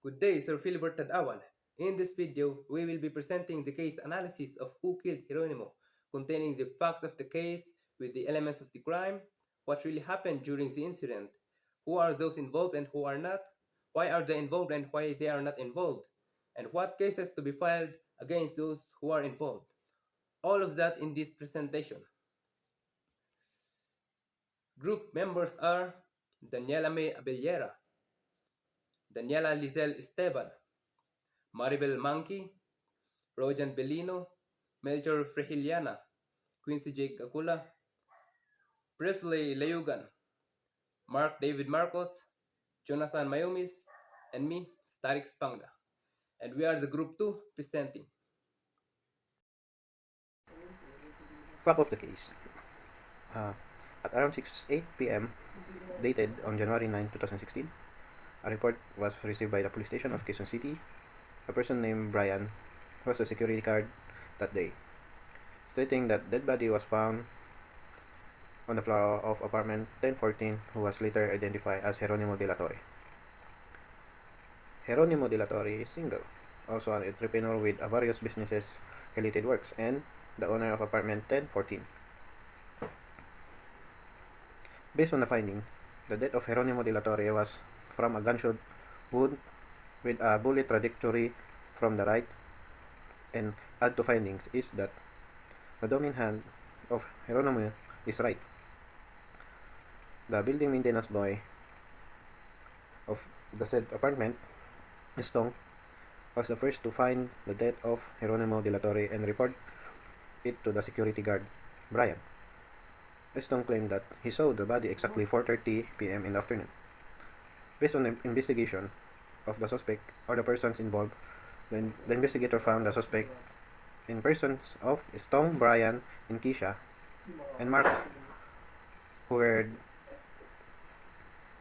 Good day, Sir Philibert Tadawan. In this video, we will be presenting the case analysis of who killed Geronimo, containing the facts of the case with the elements of the crime, what really happened during the incident, who are those involved and who are not, why are they involved and why they are not involved, and what cases to be filed against those who are involved. All of that in this presentation. Group members are Daniela May Abellera, Daniela Lizelle Esteban, Maribel Manki, Rojan Bellino, Melchor Frehiliana, Quincy Jake Akula, Presley Layugan, Mark David Marcos, Jonathan Mayumis, and me, Starik Spangda. And we are the Group 2 presenting. Fact of the case. Uh, at around 6:08 p.m., dated on January 9, 2016, a report was received by the police station of Quezon City. A person named Brian was a security guard that day, stating that dead body was found on the floor of apartment 1014, who was later identified as Geronimo de la Torre. Geronimo de la Torre is single, also an entrepreneur with various businesses related works, and the owner of apartment 1014. Based on the finding, the death of Geronimo de la Torre was from a gunshot wound with a bullet trajectory from the right, and add to findings is that the dominant hand of Geronimo is right. The building maintenance boy of the said apartment, Stong, was the first to find the death of Geronimo de la Torre and report it to the security guard, Brian. Stone claimed that he saw the body exactly 4:30 p.m. in the afternoon. Based on the investigation of the suspect or the persons involved, the investigator found the suspect in persons of Stone, Brian, and Keisha, and Mark, who were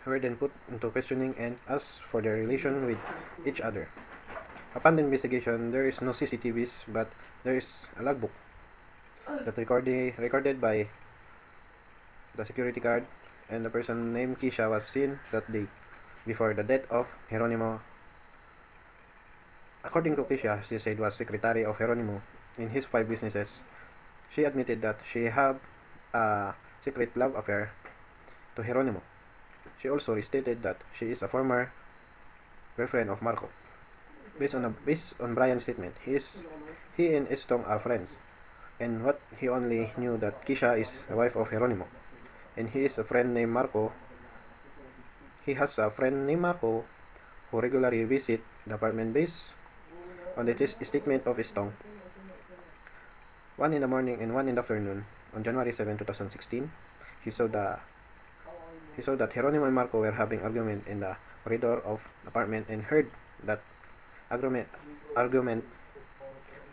then put into questioning and asked for their relation with each other. Upon the investigation, there is no CCTVs, but there is a logbook that recorded by the security guard, and the person named Keisha was seen that day before the death of Geronimo. According to Keisha, she said was secretary of Geronimo in his 5 businesses. She admitted that she had a secret love affair to Geronimo. She also restated that she is a former girlfriend of Marco. Based on Brian's statement, he and Estong are friends, and what he only knew that Keisha is the wife of Geronimo, and he is a friend named Marco. He has a friend named Marco who regularly visit the apartment based on the statement of Estong. One in the morning and one in the afternoon, on January 7, 2016, he saw that Geronimo and Marco were having argument in the corridor of the apartment and heard that argument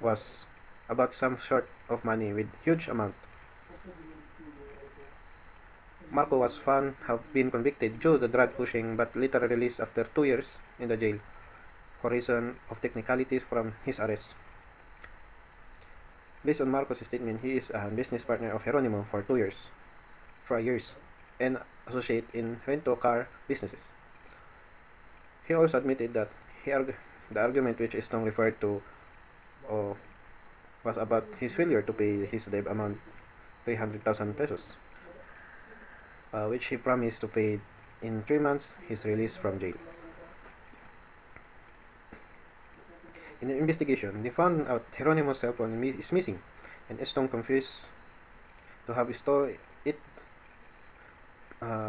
was about some sort of money with huge amount. Marco was found have been convicted due to drug pushing but later released after 2 years in the jail for reason of technicalities from his arrest. Based on Marco's statement, he is a business partner of Geronimo for 4 years, and associate in rent-a-car businesses. He also admitted that the argument which Stone referred to uh, was about his failure to pay his debt amount 300,000 pesos, which he promised to pay in 3 months his release from jail. In the investigation, they found out Geronimo's cell phone is missing, and Stone confessed to have stolen it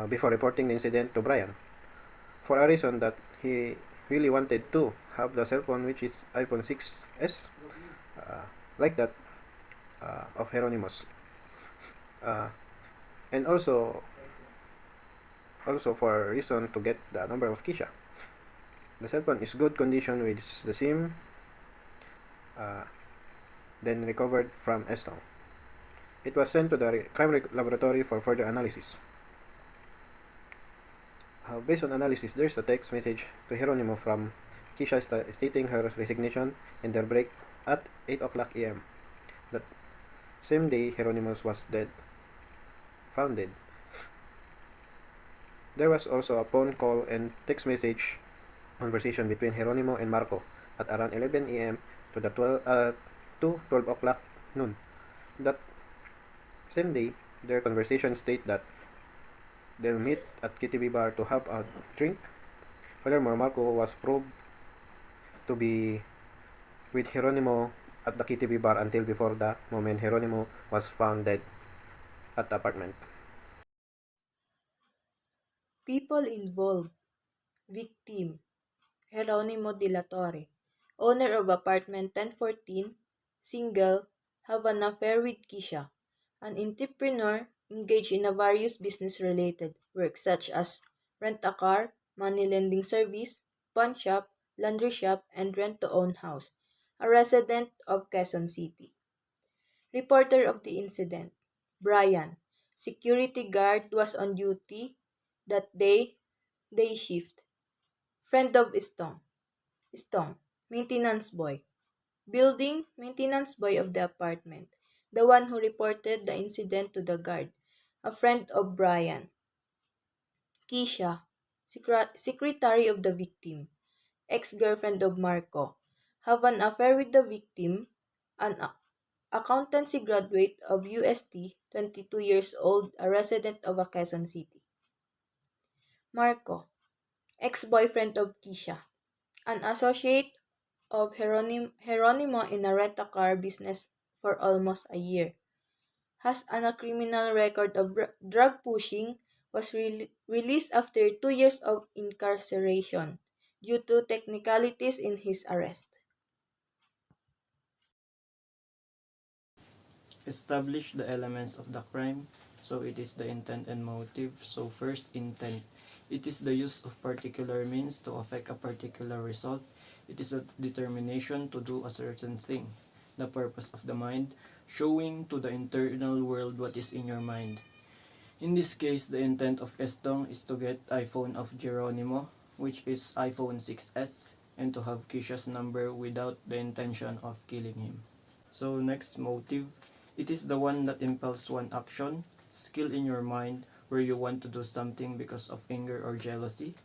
before reporting the incident to Brian, for a reason that he really wanted to have the cell phone, which is iPhone 6s, uh, like that of Geronimo's, uh, and also for a reason to get the number of Keisha. The cell phone is good condition with the SIM, uh, then recovered from Estong. It was sent to the crime laboratory for further analysis. Based on analysis, there's a text message to Geronimo from Keisha stating her resignation and their break at 8 o'clock a.m. That same day, Geronimo was found dead. There was also a phone call and text message conversation between Geronimo and Marco at around 11 a.m. to the 12 o'clock noon. That same day, their conversation state that they'll meet at KTV bar to have a drink. Furthermore, Marco was proved to be with Geronimo at the KTV bar until before the moment Geronimo was found dead at the apartment. People involved. Victim: Geronimo de la Torre, owner of apartment 1014, single, have an affair with Kisha, an entrepreneur engaged in a various business-related work such as rent a car, money lending service, pawn shop, laundry shop, and rent-to-own house, a resident of Quezon City. Reporter of the incident: Brian, security guard, was on duty that day shift. Friend of Stong, maintenance boy. Building maintenance boy of the apartment, the one who reported the incident to the guard. A friend of Brian. Keisha, secretary of the victim, ex-girlfriend of Marco, have an affair with the victim, an accountancy graduate of UST, 22 years old, a resident of Quezon City. Marco, ex-boyfriend of Keisha, an associate of Geronimo in a rent-a-car business for almost a year, has a criminal record of drug pushing, was released after 2 years of incarceration due to technicalities in his arrest. Establish the elements of the crime. So it is the intent and motive. So first, intent. It is the use of particular means to affect a particular result. It is a determination to do a certain thing. The purpose of the mind, showing to the internal world what is in your mind. In this case, the intent of Estong is to get iPhone of Geronimo, which is iPhone 6s, and to have Kisha's number without the intention of killing him. So next, motive. It is the one that impels one action, skill in your mind, where you want to do something because of anger or jealousy.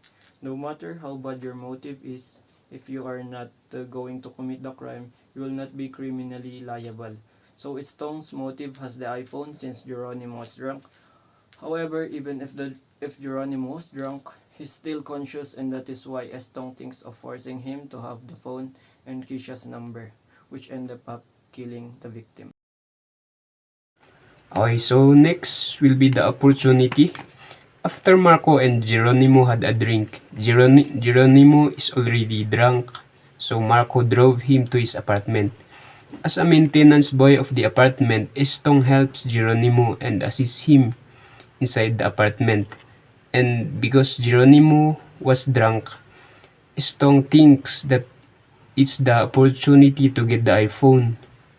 No matter how bad your motive is, if you are not going to commit the crime, you will not be criminally liable. So Stong's motive has the iPhone since Geronimo was drunk. However, even if Geronimo was drunk, he's still conscious, and that is why Estong thinks of forcing him to have the phone and Kisha's number, which ended up killing the victim. Okay, so next will be the opportunity. After Marco and Geronimo had a drink, Geronimo is already drunk, so Marco drove him to his apartment. As a maintenance boy of the apartment, Estong helps Geronimo and assists him inside the apartment. And because Geronimo was drunk, Estong thinks that it's the opportunity to get the iPhone,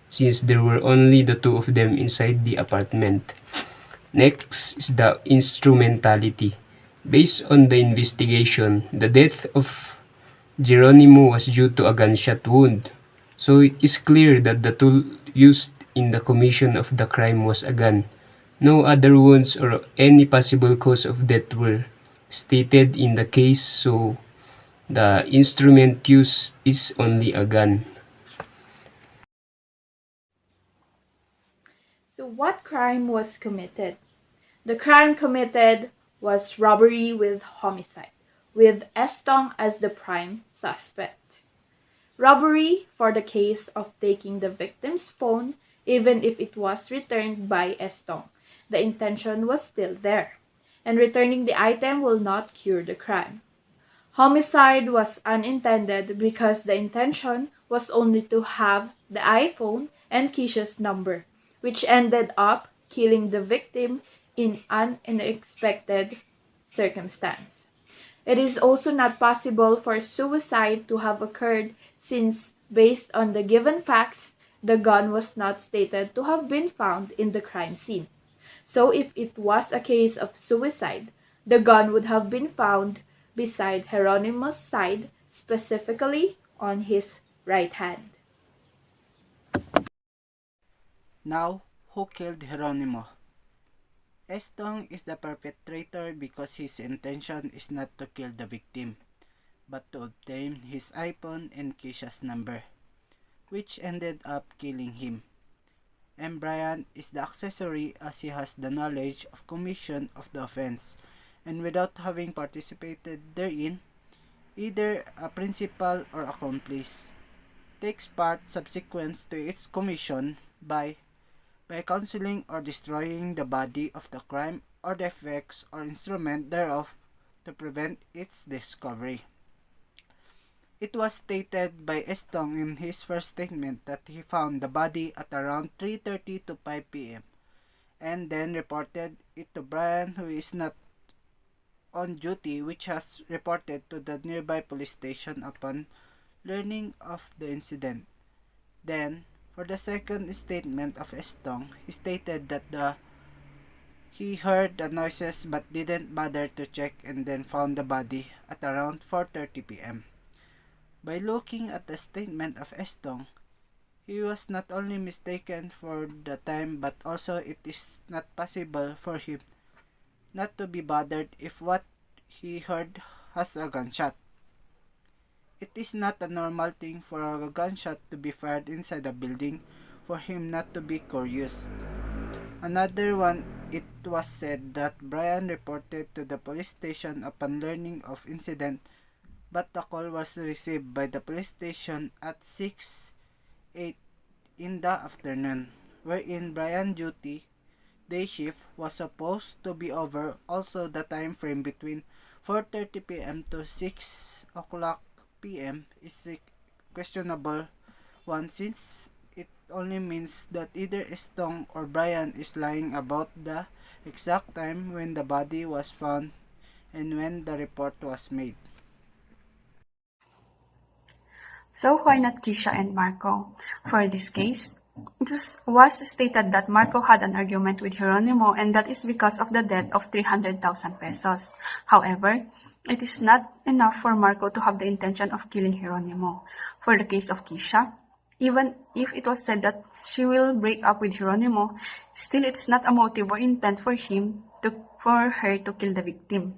since there were only the two of them inside the apartment. Next is the instrumentality. Based on the investigation, the death of Geronimo was due to a gunshot wound. So it is clear that the tool used in the commission of the crime was a gun. No other wounds or any possible cause of death were stated in the case, so the instrument used is only a gun. So, what crime was committed? The crime committed was robbery with homicide, with Estong as the prime suspect. Robbery for the case of taking the victim's phone, even if it was returned by Estong. The intention was still there, and returning the item will not cure the crime. Homicide was unintended because the intention was only to have the iPhone and Keisha's number, which ended up killing the victim in an unexpected circumstance. It is also not possible for suicide to have occurred since, based on the given facts, the gun was not stated to have been found in the crime scene. So if it was a case of suicide, the gun would have been found beside Hieronymus' side, specifically on his right hand. Now, who killed Geronimo? Estong is the perpetrator because his intention is not to kill the victim. but to obtain his iPhone and Keisha's number, which ended up killing him. And Brian is the accessory as he has the knowledge of commission of the offense, and without having participated therein, either a principal or accomplice takes part subsequent to its commission by concealing or destroying the body of the crime or the effects or instrument thereof to prevent its discovery. It was stated by Estong in his first statement that he found the body at around 3:30 to 5 p.m. and then reported it to Brian, who is not on duty, which has reported to the nearby police station upon learning of the incident. Then, for the second statement of Estong, he stated that he heard the noises but didn't bother to check and then found the body at around 4:30 p.m. By looking at the statement of Estong, he was not only mistaken for the time but also it is not possible for him not to be bothered if what he heard has a gunshot. It is not a normal thing for a gunshot to be fired inside a building for him not to be curious. Another one, it was said that Brian reported to the police station upon learning of incident, but the call was received by the police station at 6:08 in the afternoon, wherein Brian's duty day shift was supposed to be over. Also, the time frame between 4:30 p.m. to 6 o'clock p.m. is a questionable one, since it only means that either Estong or Brian is lying about the exact time when the body was found and when the report was made. So why not Keisha and Marco? For this case, it was stated that Marco had an argument with Geronimo, and that is because of the debt of 300,000 pesos. However, it is not enough for Marco to have the intention of killing Geronimo. For the case of Keisha, even if it was said that she will break up with Geronimo, still it's not a motive or intent for her to kill the victim.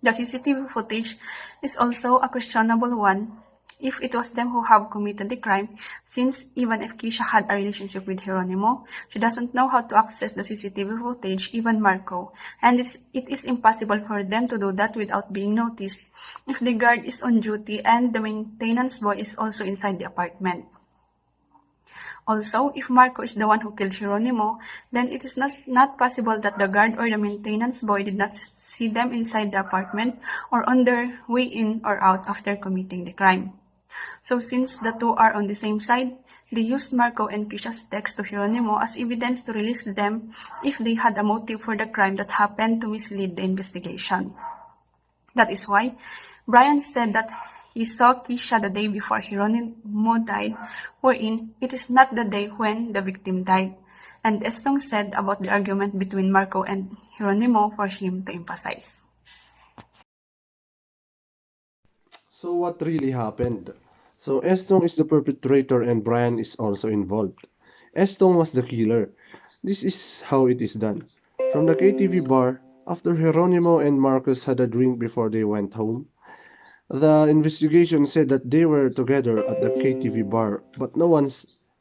The CCTV footage is also a questionable one if it was them who have committed the crime, since even if Keisha had a relationship with Geronimo, she doesn't know how to access the CCTV footage, even Marco, and it is impossible for them to do that without being noticed if the guard is on duty and the maintenance boy is also inside the apartment. Also, if Marco is the one who killed Geronimo, then it is not possible that the guard or the maintenance boy did not see them inside the apartment or on their way in or out after committing the crime. So since the two are on the same side, they used Marco and Keisha's text to Geronimo as evidence to release them if they had a motive for the crime that happened to mislead the investigation. That is why Brian said that he saw Keisha the day before Geronimo died, wherein it is not the day when the victim died. And Estong said about the argument between Marco and Geronimo for him to emphasize. So what really happened? So Estong is the perpetrator and Brian is also involved. Estong was the killer. This is how it is done. From the KTV bar, after Geronimo and Marcus had a drink before they went home, the investigation said that they were together at the KTV bar, but no one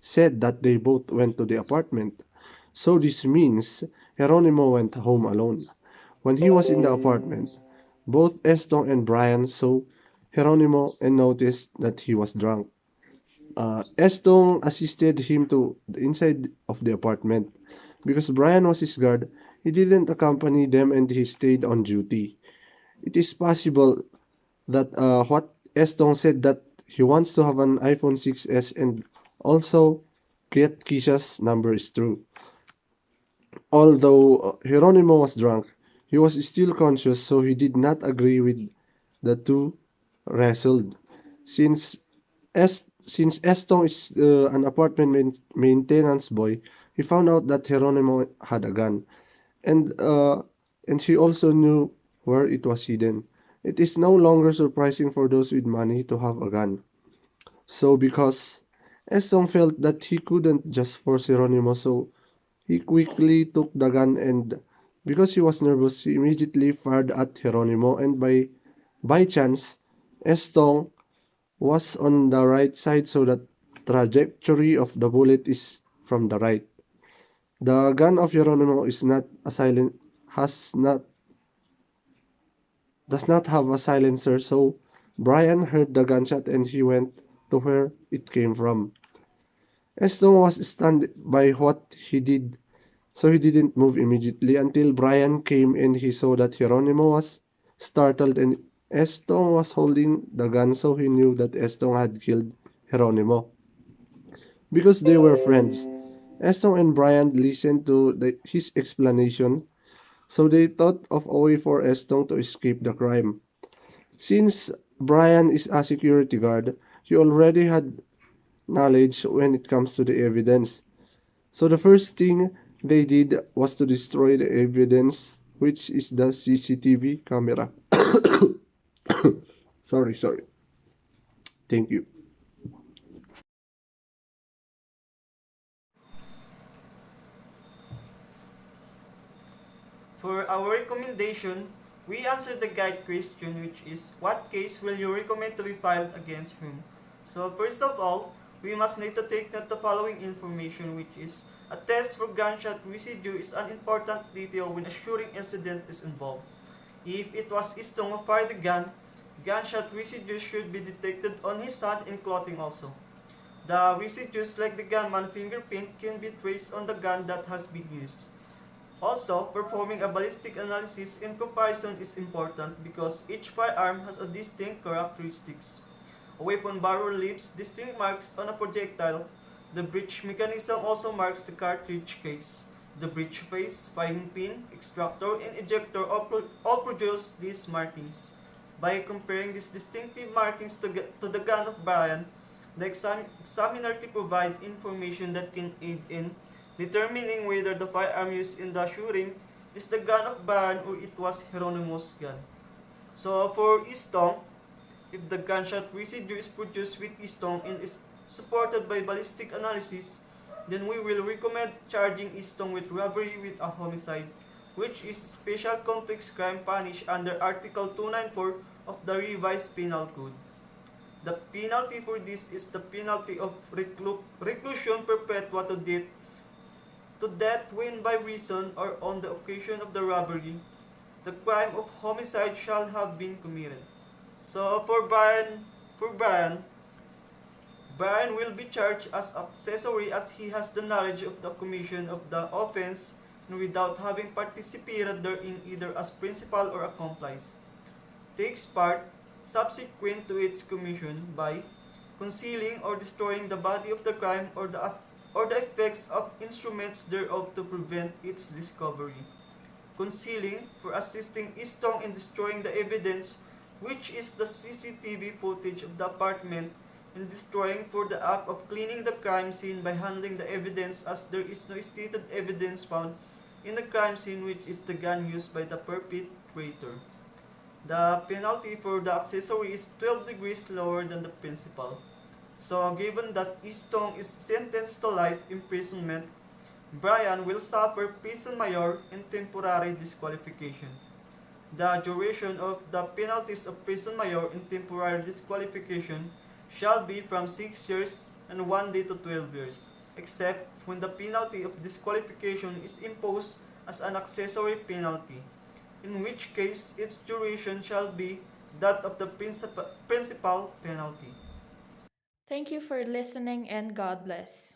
said that they both went to the apartment. So this means Geronimo went home alone. When he was in the apartment, both Estong and Brian saw Geronimo and noticed that he was drunk. Estong assisted him to the inside of the apartment. Because Brian was his guard, he didn't accompany them and he stayed on duty. It is possible that what Estong said that he wants to have an iPhone 6s and also get Keisha's number is true. Although Geronimo was drunk, he was still conscious, so he did not agree with the two wrestled. Since since Estong is an apartment maintenance boy, he found out that Geronimo had a gun, and uh, and he also knew where it was hidden. It is no longer surprising for those with money to have a gun. So because Estong felt that he couldn't just force Geronimo, so he quickly took the gun and because he was nervous, he immediately fired at Geronimo and by chance, Estong was on the right side, so the trajectory of the bullet is from the right. The gun of Geronimo is not a silent has not does not have a silencer, so Brian heard the gunshot and he went to where it came from. Estong was stunned by what he did, so he didn't move immediately until Brian came and he saw that Geronimo was startled and Estong was holding the gun, so he knew that Estong had killed Geronimo. Because they were friends, Estong and Brian listened to his explanation, so they thought of a way for Estong to escape the crime. Since Brian is a security guard, he already had knowledge when it comes to the evidence. So the first thing they did was to destroy the evidence, which is the CCTV camera. Sorry. Thank you. For our recommendation, we answer the guide question, which is what case will you recommend to be filed against whom? So first of all, we must need to take note the following information, which is a test for gunshot residue is an important detail when a shooting incident is involved. If it was Istong who fired the gun, gunshot residue should be detected on his hand and clothing also. The residues like the gunman fingerprint can be traced on the gun that has been used. Also, performing a ballistic analysis in comparison is important because each firearm has a distinct characteristics. A weapon barrel leaves distinct marks on a projectile. The breech mechanism also marks the cartridge case. The breech face, firing pin, extractor, and ejector all produce these markings. By comparing these distinctive markings to the gun of Brian, the examiner can provide information that can aid in determining whether the firearm used in the shooting is the gun of Brian or it was Geronimo's gun. So for Istong, if the gunshot residue is produced with Istong and is supported by ballistic analysis, then we will recommend charging Istong with robbery with a homicide, which is a special complex crime punished under Article 294 of the Revised Penal Code. The penalty for this is the penalty of reclusion perpetua to death when by reason or on the occasion of the robbery, the crime of homicide shall have been committed. So Brian will be charged as accessory as he has the knowledge of the commission of the offense and without having participated therein either as principal or accomplice. Takes part, subsequent to its commission, by concealing or destroying the body of the crime or the effects of instruments thereof to prevent its discovery. Concealing, for assisting Istong in destroying the evidence, which is the CCTV footage of the apartment, and destroying for the act of cleaning the crime scene by handling the evidence as there is no stated evidence found in the crime scene, which is the gun used by the perpetrator. The penalty for the accessory is 12 degrees lower than the principal. So given that Istong is sentenced to life imprisonment, Brian will suffer prison mayor and temporary disqualification. The duration of the penalties of prison mayor and temporary disqualification shall be from 6 years and 1 day to 12 years, except when the penalty of disqualification is imposed as an accessory penalty, in which case its duration shall be that of the principal penalty. Thank you for listening and God bless.